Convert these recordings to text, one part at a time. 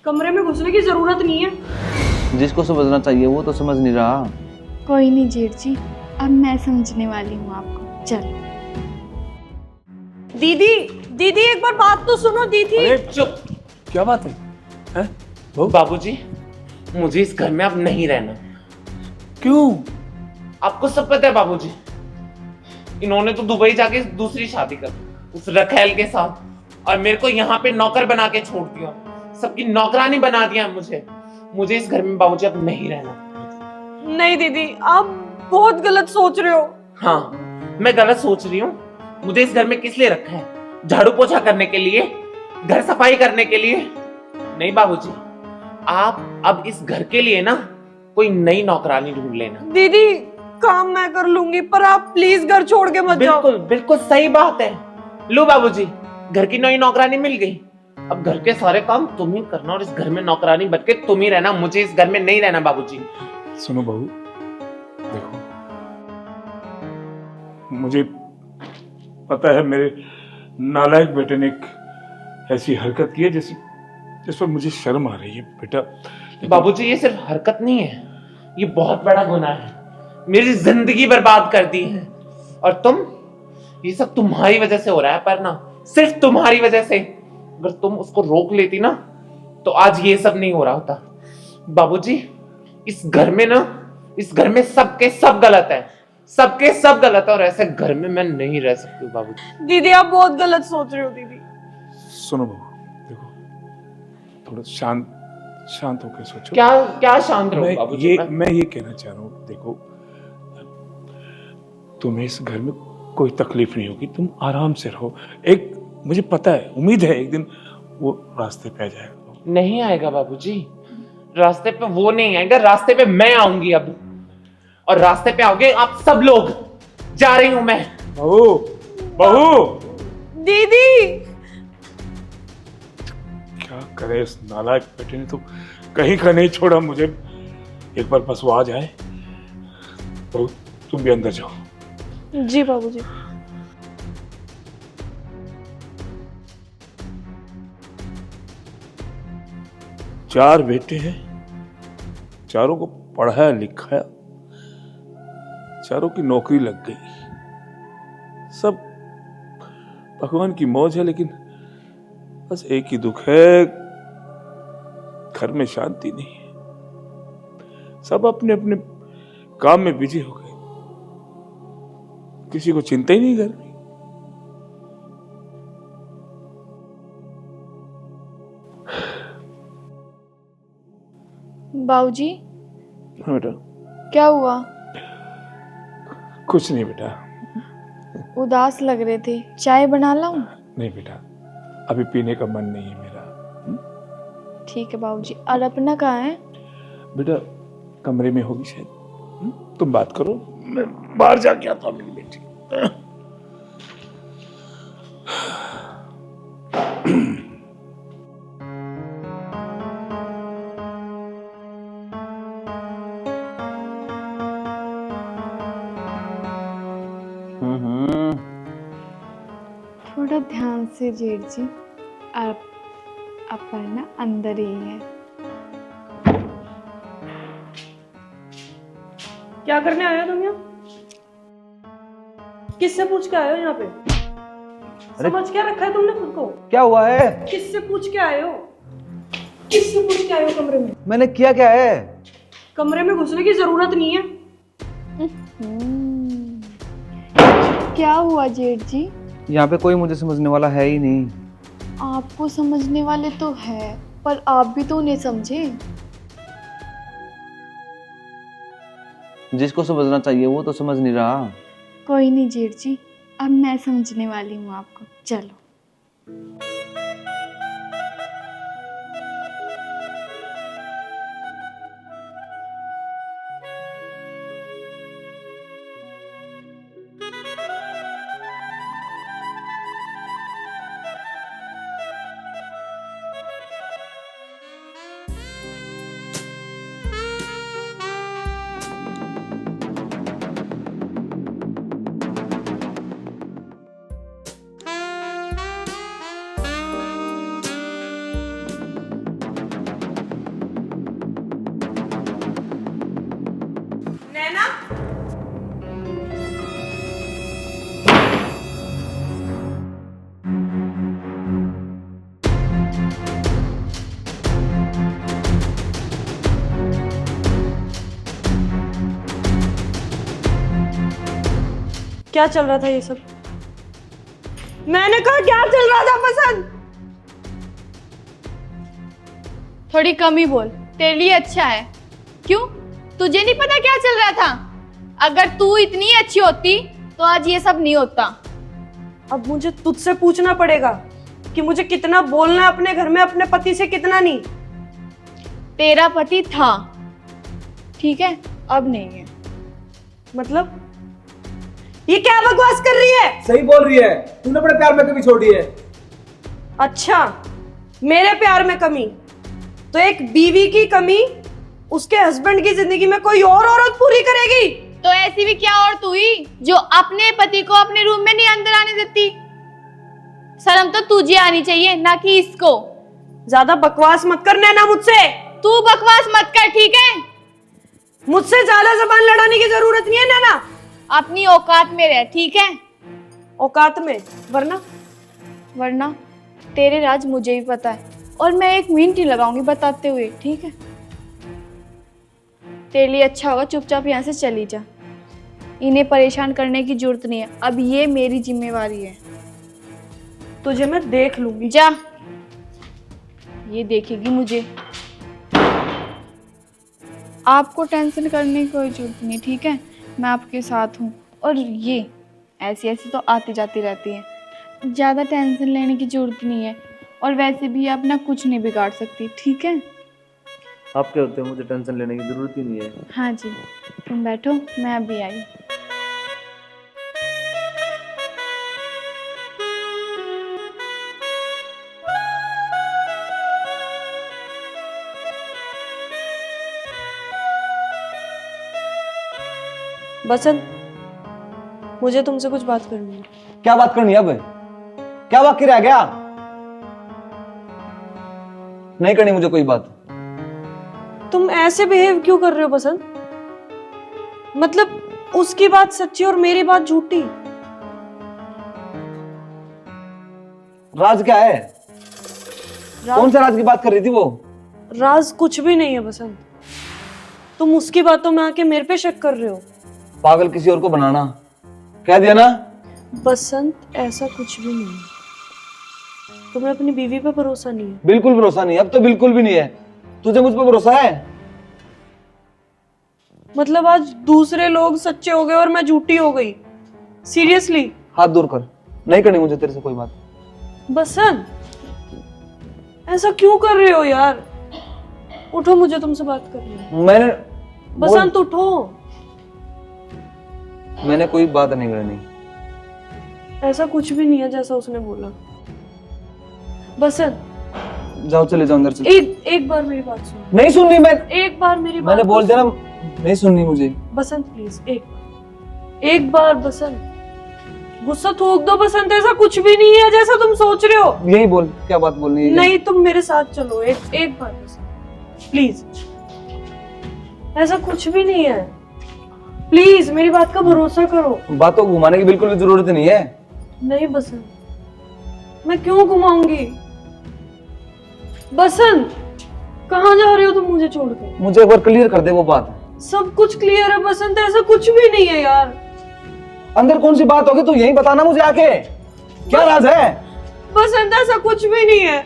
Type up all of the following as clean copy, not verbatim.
कमरे में घुसने की जरूरत नहीं है। जिसको समझना चाहिए वो तो समझ नहीं रहा। कोई नहीं जेठ जी, अब मैं समझने वाली हूँ आपको। चलो। दीदी दीदी एक बार बात तो सुनो दीदी। अरे चुप, क्या बात है? हैं? बाबूजी, मुझे इस घर में अब नहीं रहना। क्यों? आपको सब पता है बाबूजी, इन्होंने तो दुबई जाके दूसरी शादी कर उस रखेल के साथ, और मेरे को यहाँ पे नौकर बना के छोड़ दिया, सबकी नौकरानी बना दिया मुझे इस घर में बाबूजी अब नहीं रहना। नहीं दीदी, आप बहुत गलत सोच रहे हो। हाँ, मैं गलत सोच रही हूँ। मुझे इस घर में किस लिए रखा है? झाड़ू पोछा करने के लिए? घर सफाई करने के लिए? नहीं बाबूजी, आप अब इस घर के लिए ना कोई नई नौकरानी ढूंढ लेना। दीदी काम मैं कर लूंगी, पर आप प्लीज घर छोड़ के मत जाओ। बिल्कुल बिल्कुल सही बात है। लो बाबूजी, घर की नई नौकरानी मिल गई। अब घर के सारे काम तुम ही करना और इस घर में नौकरानी बन के तुम ही रहना। मुझे इस घर में नहीं रहना बाबूजी। सुनो बहू, देखो, मुझे पता है मेरे नालायक बेटे ने एक ऐसी हरकत की है जिस पर मुझे शर्म आ रही है बेटा। बाबूजी, ये सिर्फ हरकत नहीं है, ये बहुत बड़ा गुनाह है। मेरी जिंदगी बर्बाद कर दी है, और ये सब तुम्हारी वजह से हो रहा है। पर ना, सिर्फ तुम्हारी वजह से। अगर तुम उसको रोक लेती ना, तो आज ये सब नहीं हो रहा होता। बाबूजी, इस घर में सबके सब गलत है, सबके सब गलत है, और ऐसे घर में मैं नहीं रह सकती हूँ बाबूजी। दीदी आप बहुत गलत सोच रहे हो। दीदी सुनो बहू, देखो, थोड़ा शांत होकर सोचो। क्या शांत रहो बाबूजी। मैं ये कहना चाह रहा हूँ, देखो, तुम्हें इस घर में कोई तकलीफ नहीं होगी, तुम आराम से रहो। एक मुझे पता है, उम्मीद है एक दिन वो रास्ते पे आ जाएगा। नहीं आएगा बाबूजी, रास्ते पे वो नहीं आएगा, रास्ते पे मैं आऊंगी अब। और रास्ते पे आओगे आप सब लोग। जा रही हूं मैं। बहू दीदी क्या करे इस नालायक बेटे ने, तो कहीं का नहीं छोड़ा मुझे। एक बार बस वो आ जाए। बहू, तुम भी अंदर जाओ। जी बाबूजी। चार बेटे हैं, चारों को पढ़ाया लिखाया, चारों की नौकरी लग गई, सब भगवान की मौज है। लेकिन बस एक ही दुख है, घर में शांति नहीं है। सब अपने अपने काम में बिजी हो गए, किसी को चिंता ही नहीं घर में। बाबूजी, हाँ बेटा। क्या हुआ? कुछ नहीं बेटा। उदास लग रहे थे, चाय बना लाऊं? नहीं बेटा, अभी पीने का मन नहीं है मेरा। ठीक है बाबूजी। और अपना कहाँ है? बेटा कमरे में होगी शायद। तुम बात करो, मैं बाहर जाके आता हूँ मेरी बेटी। थोड़ा ध्यान से जेठ जी, आप अपना अंदर ही है। क्या करने आए हो तुम यहाँ? किससे पूछ के आए हो यहाँ पे? समझ क्या रखा है तुमने खुद को? क्या हुआ है? किससे पूछ के आए हो? किससे पूछ के आए हो कमरे में? मैंने किया क्या है? कमरे में घुसने की जरूरत नहीं है। क्या हुआ जेठ जी? यहाँ पे कोई मुझे समझने वाला है ही नहीं। आपको समझने वाले तो है, पर आप भी तो उन्हें समझे। जिसको समझना चाहिए वो तो समझ नहीं रहा। कोई नहीं जेठ जी, अब मैं समझने वाली हूँ आपको। चलो। क्या चल रहा था ये सब? मैंने कहा क्या चल रहा था बसंत? थोड़ी कम ही बोल, तेरे लिए अच्छा है। क्यों, तुझे नहीं पता क्या चल रहा था? अगर तू इतनी अच्छी होती तो आज ये सब नहीं होता। अब मुझे तुझसे पूछना पड़ेगा कि मुझे कितना बोलना है अपने घर में, अपने पति से कितना नहीं। तेरा पति था, ठीक है, अब नहीं है। मतलब ये क्या बकवास कर रही है? सही बोल रही है, तूने अपने प्यार में कभी छोड़ी है? अच्छा, मेरे प्यार में कमी? तो एक बीवी की कमी उसके हस्बैंड की जिंदगी में कोई और औरत पूरी करेगी? तो ऐसी भी क्या औरत हुई जो अपने पति को अपने रूम में नहीं अंदर आने देती? शर्म तो तुझे आनी चाहिए, ना कि इसको। ज्यादा बकवास मत कर नैना मुझसे। तू बकवास मत कर, ठीक है? मुझसे ज्यादा जबान लड़ाने की जरूरत नहीं है नैना। अपनी औकात में रह, ठीक है? औकात में, वरना तेरे राज मुझे भी पता है, और मैं 1 मिनट ही लगाऊंगी बताते हुए, ठीक है? तेरे लिए अच्छा होगा चुपचाप यहाँ से चली जा। इन्हें परेशान करने की जरूरत नहीं है, अब ये मेरी जिम्मेवारी है। तुझे मैं देख लूंगी। जा, ये देखेगी मुझे। आपको टेंशन करने की कोई जरूरत नहीं, ठीक है? मैं आपके साथ हूँ। और ये ऐसी ऐसी तो आती जाती रहती है, ज़्यादा टेंशन लेने की जरूरत नहीं है। और वैसे भी आप ना कुछ नहीं बिगाड़ सकती, ठीक है? आप क्या होते हो, मुझे टेंशन लेने की जरूरत ही नहीं है। हाँ जी, तुम बैठो, मैं अभी आई। बसंत, मुझे तुमसे कुछ बात करनी है। क्या बात करनी है अब? क्या बाकी रह गया? नहीं करनी मुझे कोई बात। तुम ऐसे बिहेव क्यों कर रहे हो बसंत? मतलब उसकी बात सच्ची और मेरी बात झूठी। राज क्या है? कौन से राज की बात कर रही थी वो? राज कुछ भी नहीं है बसंत। तुम उसकी बातों में आके मेरे पे शक कर रहे हो। पागल किसी और को बनाना, कह दिया ना। बसंत, ऐसा कुछ भी नहीं है। तुम्हें अपनी बीवी पे भरोसा नहीं है? बिल्कुल भरोसा नहीं, अब तो बिल्कुल भी नहीं है। तुझे मुझ पर भरोसा है? मतलब आज दूसरे लोग सच्चे हो गए और मैं झूठी हो गई? सीरियसली? हाथ दूर कर, नहीं करनी मुझे तेरे से कोई बात। बसंत, ऐसा क्यों कर रहे हो यार? उठो, मुझे तुमसे बात करनी है। मैंने बसंत उठो। मैंने कोई बात नहीं करनी। ऐसा कुछ भी नहीं है जैसा उसने बोला। बसंत, जाओ, चले जाओ अंदर से। एक बार मेरी बात सुनो। नहीं सुननी मैं। एक बार मेरी बात मैंने बोल दिया ना, नहीं सुननी मुझे। बसंत प्लीज, एक बार बसंत, गुस्सा थूक दो बसंत। ऐसा कुछ भी नहीं है जैसा तुम सोच रहे हो। यही बोल, क्या बात बोलनी है? नहीं, तुम मेरे साथ चलो। एक बार बसंत प्लीज। ऐसा कुछ भी नहीं है, प्लीज मेरी बात का भरोसा करो। बातों को घुमाने की बिल्कुल भी जरूरत नहीं है। नहीं बसंत, मैं क्यों घुमाऊंगी? बसंत, कहाँ जा रहे हो तुम मुझे छोड़ के? मुझे एक बार क्लियर कर दे वो बात। सब कुछ क्लियर है बसंत, ऐसा कुछ भी नहीं है यार। अंदर कौन सी बात होगी तू यही बताना मुझे आके। क्या राज है? बसंत, ऐसा कुछ भी नहीं है।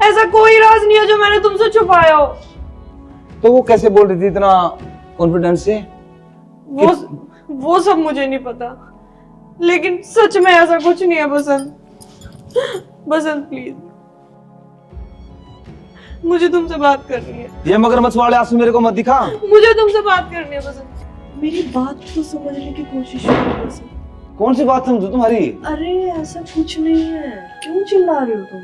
ऐसा कोई राज नहीं है जो मैंने तुमसे छुपाया हो। तो वो कैसे बोल रही थी इतना कॉन्फिडेंस से? वो सब मुझे नहीं पता, लेकिन सच में ऐसा कुछ नहीं है बसंत। बसंत प्लीज, मुझे तुमसे बात करनी है। ये मगरमच्छ वाले आंसू मेरे को मत दिखा। मुझे तुमसे बात करनी है बसंत। मेरी बात तो समझने की कोशिश करो बसंत। कौन सी बात समझू तुम्हारी? अरे ऐसा कुछ नहीं है, क्यों चिल्ला रहे हो तुम?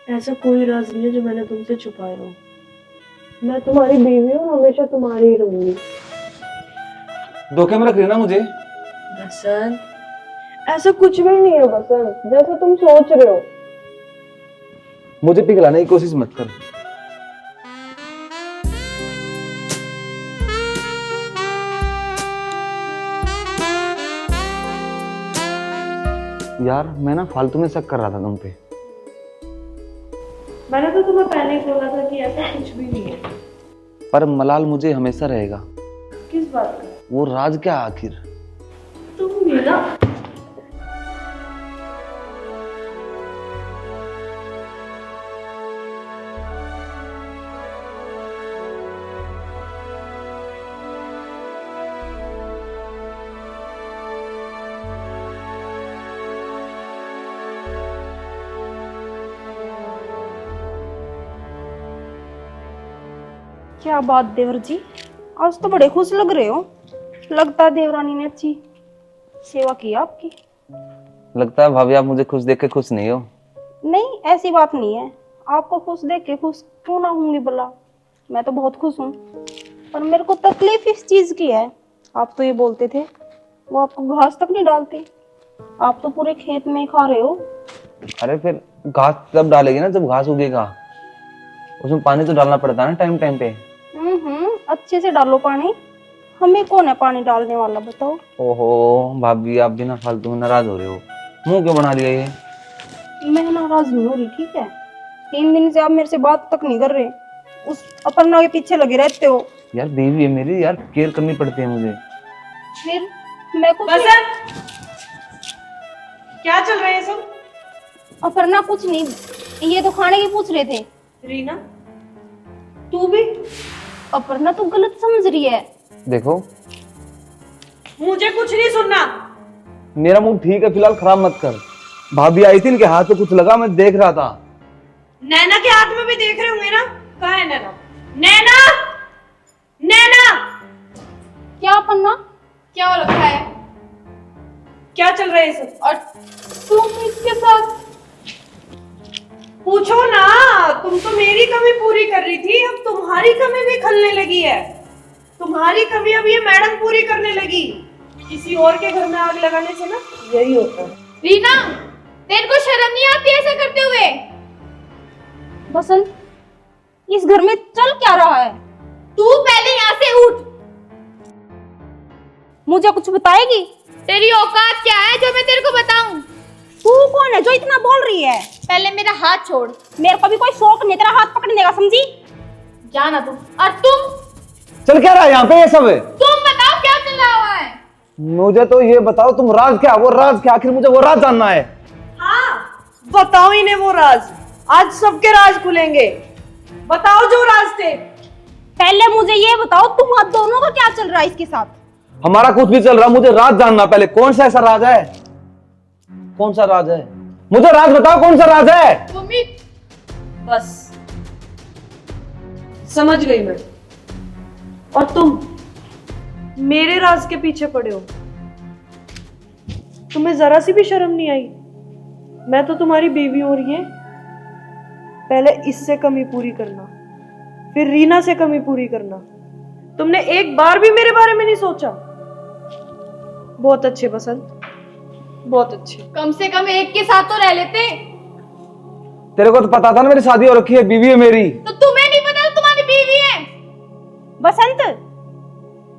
ऐसा कोई राज नहीं है जो मैंने तुमसे छुपाया हो। मैं तुम्हारी बीवी हूँ, हमेशा तुम्हारी ही रहूंगी। धोखे में रख रही ना मुझे? बसंत, ऐसा कुछ भी नहीं है बसंत जैसा तुम सोच रहे हो। मुझे पिघलाने की कोशिश मत कर। यार मैं ना फालतू में शक कर रहा था तुम पे। मैंने तो तुम्हें पहले ही बोला था कि ऐसा कुछ भी नहीं है। पर मलाल मुझे हमेशा रहेगा। किस बात का? वो राज क्या आखिर? तुम मेरा क्या बात देवर जी, आज तो बड़े खुश लग रहे हो। लगता है देवरानी ने अच्छी सेवा की आपकी। लगता है भाभी आप मुझे खुश देख के खुश नहीं हो। नहीं, ऐसी बात नहीं है। आपको खुश देख के खुश क्यों ना होंगी भला, मैं तो बहुत खुश हूँ। पर मेरे को तकलीफ इस चीज की है, आप तो ये बोलते थे वो आपको घास तक नहीं डालते, आप तो पूरे खेत में ही खा रहे हो। अरे फिर घास तब डालेगी ना जब घास उगेगा, उसमें पानी तो डालना पड़ता है ना टाइम टाइम पे। अच्छे से डालो पानी, हमें कौन है पानी डालने वाला बताओ। ओहो भाभी आप भी ना फालतू में नाराज हो रहे हो, मुंह क्यों बना लिया ये? मैं नाराज नहीं हो रही, ठीक है। 3 दिन से आप मेरे से बात तक नहीं कर रहे, उस अपर्णा के पीछे लगे रहते हो। यार बीवी है मेरी, यार केयर करनी पड़ती है मुझे। फिर मैं कुछ क्या चल रहा है सब? अपर्णा कुछ नहीं, ये तो खाने की पूछ रहे थे। रीना तू भी? अपर्णा तू गलत समझ रही है। देखो मुझे कुछ नहीं सुनना। मेरा मूड ठीक है फिलहाल, खराब मत कर। भाभी आई थी, इनके हाथ पे कुछ लगा, मैं देख रहा था। नैना के हाथ में भी देख रहे होंगे ना। कहाँ है नैना? नैना, नैना। क्या पन्ना, क्या हो रखा है? क्या चल रहा है सब? और तुम इसके साथ? पूछो ना, तुम तो मेरी कमी पूरी कर रही थी, अब तुम्हारी कमी भी खलने लगी है। तुम्हारी कमी अब ये मैडम पूरी करने लगी। किसी और के घर में आग लगाने से ना यही होता है। रीना, तेरे को शर्म नहीं आती ऐसा करते हुए? बसंत, इस घर में चल क्या रहा है? तू पहले यहाँ से उठ। मुझे कुछ बताएगी? तेरी औकात क्या है जो मैं तेरे को बताऊं? तू कौन है जो इतना बोल रही है? पहले मेरा हाथ छोड़। मेरे को भी कोई शौक नहीं तेरा हाथ पकड़ने का, समझी? जाना तू। और तुम चल क्या रहा है यहाँ पे ये सब? तुम बताओ क्या चल रहा हुआ है? मुझे तो ये बताओ तुम राज क्या, वो राज क्या, आखिर मुझे वो राज जानना है। हाँ, बताओ इन्हें वो राज। आज सबके राज खुलेंगे। बताओ जो राज थे। पहले मुझे ये बताओ तुम दोनों का क्या चल रहा है इसके साथ? हमारा कुछ भी चल रहा, मुझे राज जानना पहले। कौन सा ऐसा राज है? कौन सा राज है? मुझे राज बताओ, कौन सा राज है? मम्मी बस समझ गई मैं। और तुम मेरे राज के पीछे पड़े हो। तुम्हें जरा सी भी शर्म नहीं आई? मैं तो तुम्हारी बीवी हो रही है। पहले इससे कमी पूरी करना, फिर रीना से कमी पूरी करना। तुमने एक बार भी मेरे बारे में नहीं सोचा। बहुत अच्छे बसंत, बहुत अच्छे। कम से कम एक के साथ तो रह लेते। तेरे को तो पता था ना मेरी शादी हो रखी है, बीवी है मेरी। तो तुम्हें नहीं पता तुम्हारी बीवी है? बसंत,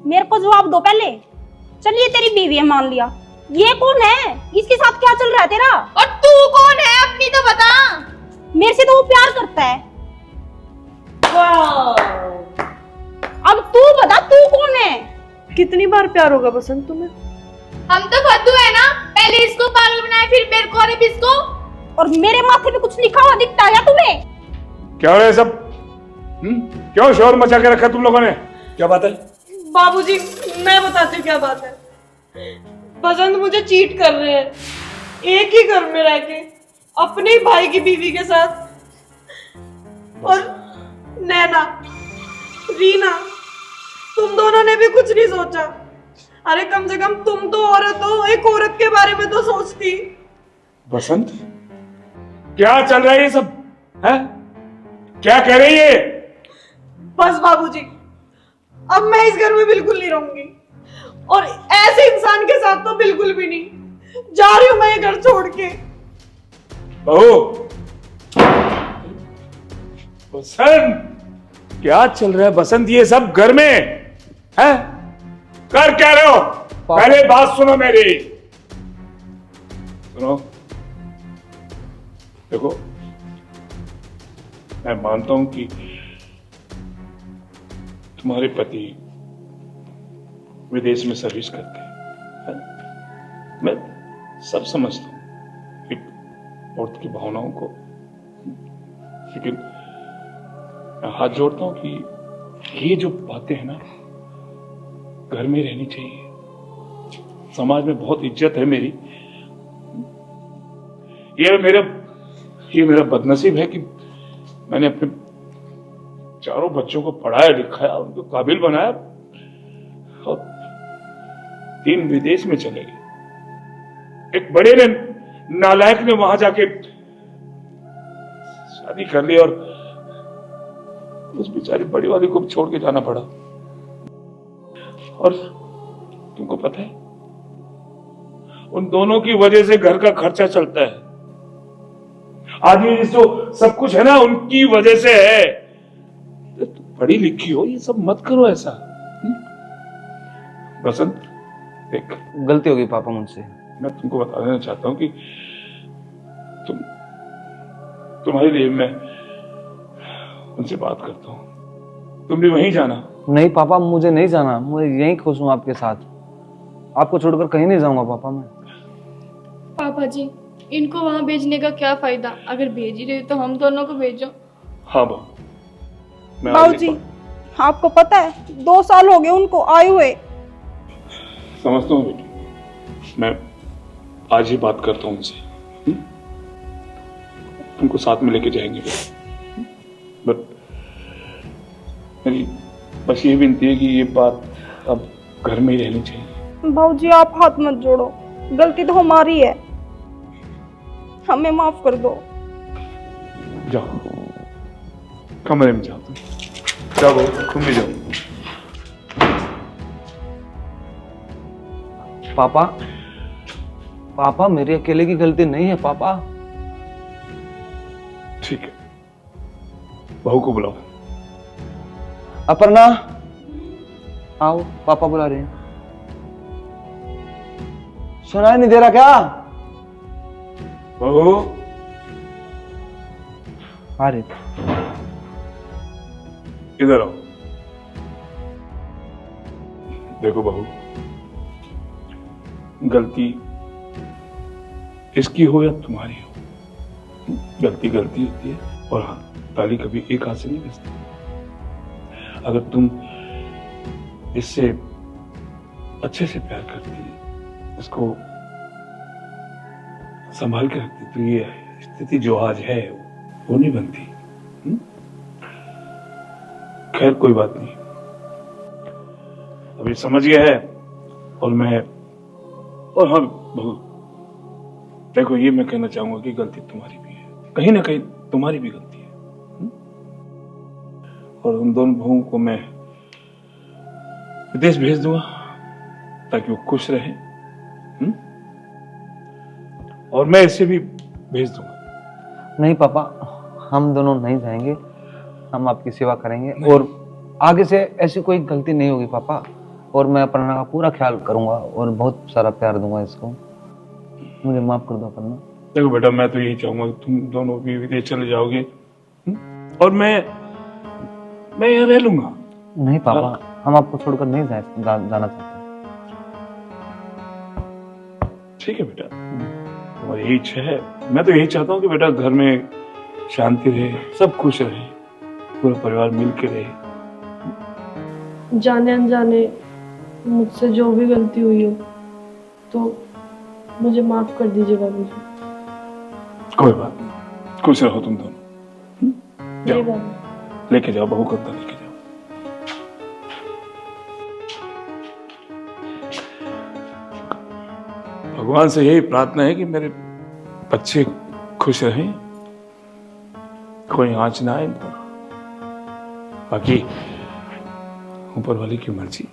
मेरे को जवाब दो पहले। चलिए तेरी बीवी है मान लिया, ये कौन है? इसके साथ क्या चल रहा है तेरा? और तू कौन है अपनी तो बता। मेरे से तो वो प्यार करता है। अब तू बता तू कौन है? कितनी बार प्यार होगा बसंत तुम्हें? हम तो फद्दू है ना, पहले इसको पागल बनाए फिर मेरे को और अब इसको। और मेरे माथे पे कुछ लिखा हुआ दिखता है क्या तुम्हें? क्या हो रहा है सब? क्यों शोर मचा के रखा तुम लोगों ने? क्या बात है? बाबूजी, मैं बताती हूँ क्या बात है। बसंत मुझे चीट कर रहे हैं, एक ही घर में रह के, अपने ही भाई की बीवी के साथ। और नैना, रीना, तुम दोनों ने भी कुछ नहीं सोचा। अरे कम से कम तुम तो औरत हो, एक औरत के बारे में तो सोचती। बसंत, क्या चल रहा है ये सब? है? क्या कह रही है? बस बाबूजी, अब मैं इस घर में बिल्कुल नहीं रहूंगी, और ऐसे इंसान के साथ तो बिल्कुल भी नहीं। जा रही हूं मैं ये घर छोड़ के। बहू, बसंत, क्या चल रहा है बसंत ये सब घर में? है? कर क्या रहे हो? पहले बात सुनो मेरी। सुनो, देखो, मैं मानता हूं कि तुम्हारे पति विदेश में सर्विस करके हैं? मैं सब समझता हूँ एक औरत की भावनाओं को, लेकिन मैं हाथ जोड़ता हूँ कि ये जो बातें हैं ना, घर में रहनी चाहिए। समाज में बहुत इज्जत है मेरी। ये मेरा बदनसीब है कि मैंने अपने चारों बच्चों को पढ़ाया लिखाया, उनको काबिल बनाया और 3 विदेश में चले गए। एक बड़े ने नालायक ने वहां जाके शादी कर ली और उस बेचारी बड़ी वाली को छोड़ के जाना पड़ा। और तुमको पता है, उन दोनों की वजह से घर का खर्चा चलता है। आदमी जो सब कुछ है ना, उनकी वजह से है। तुम पढ़ी लिखी हो, ये सब मत करो ऐसा। बसंत, देख, गलती होगी पापा मुझसे। मैं तुमको बता देना चाहता हूं कि तुम्हारे लिए मैं उनसे बात करता हूं। तुम भी वहीं जाना। नहीं पापा, मुझे नहीं जाना, मैं यहीं खुश हूँ आपके साथ। आपको छोड़कर कहीं नहीं जाऊंगा पापा मैं। पापा जी, इनको वहाँ भेजने का क्या फायदा? अगर भेज ही रहे तो हम दोनों को भेजो। हाँ बहू, मैं बाबू जी, आपको पता है 2 साल हो गए उनको आए हुए। समझता हूँ बेटी, मैं आज ही बात करता हूँ उनसे। तुमको साथ में लेके जाएंगे बेटा। बट मेरी बस ये विनती है कि ये बात अब घर में ही रहनी चाहिए। भाऊजी, आप हाथ मत जोड़ो, गलती तो हमारी है, हमें माफ कर दो। जाओ कमरे में जाओ, जाओ बहू, तुम भी जाओ। पापा, पापा मेरी अकेले की गलती नहीं है पापा। ठीक है, बहू को बुलाओ। अपर्णा, आओ, पापा बुला रहे हैं। सुनाई नहीं दे रहा क्या? बहू, आ रहे। इधर आओ। देखो बहू, गलती इसकी हो या तुम्हारी हो, गलती गलती होती है। और हाँ, ताली कभी एक हाथ से नहीं बजती। अगर तुम इससे अच्छे से प्यार करती, इसको संभाल के रखती, तो ये स्थिति जो आज है वो नहीं बनती। खैर कोई बात नहीं, अभी समझ गया है। और हाँ बहू, देखो, ये मैं कहना चाहूंगा कि गलती तुम्हारी भी है, कहीं ना कहीं तुम्हारी भी गलती है। और उन दोनों बहुओं को मैं विदेश भेज दूंगा ताकि वो खुश रहे। और मैं इसे भी भेज दूंगा। नहीं पापा, हम दोनों नहीं जाएंगे, हम आपकी सेवा करेंगे और आगे से ऐसी कोई गलती नहीं होगी पापा। और मैं अपर्णा का पूरा ख्याल करूंगा और बहुत सारा प्यार दूंगा इसको। मुझे माफ कर दो अपर्णा। देखो बेटा, मैं तो यही चाहूंगा कि तुम दोनों भी विदेश चले जाओगे और मैं यहाँ रह लूंगा। नहीं पापा, हम आपको छोड़कर नहीं जाना चाहते। ठीक है बेटा, तुम्हारी यही इच्छा है। मैं तो यही चाहता हूँ कि बेटा घर में शांति रहे, सब खुश रहे, पूरा परिवार मिल के रहे। जाने अनजाने मुझसे जो भी गलती हुई हो तो मुझे माफ कर दीजिए बाबूजी। कोई बात नहीं, खुश रहो तुम दोनों। नहीं बाबू। लेके जाओ बहू को, अंदर लेके जाओ। भगवान से यही प्रार्थना है कि मेरे बच्चे खुश रहें, कोई आंच ना आए इन पर। बाकी ऊपर वाले की मर्जी।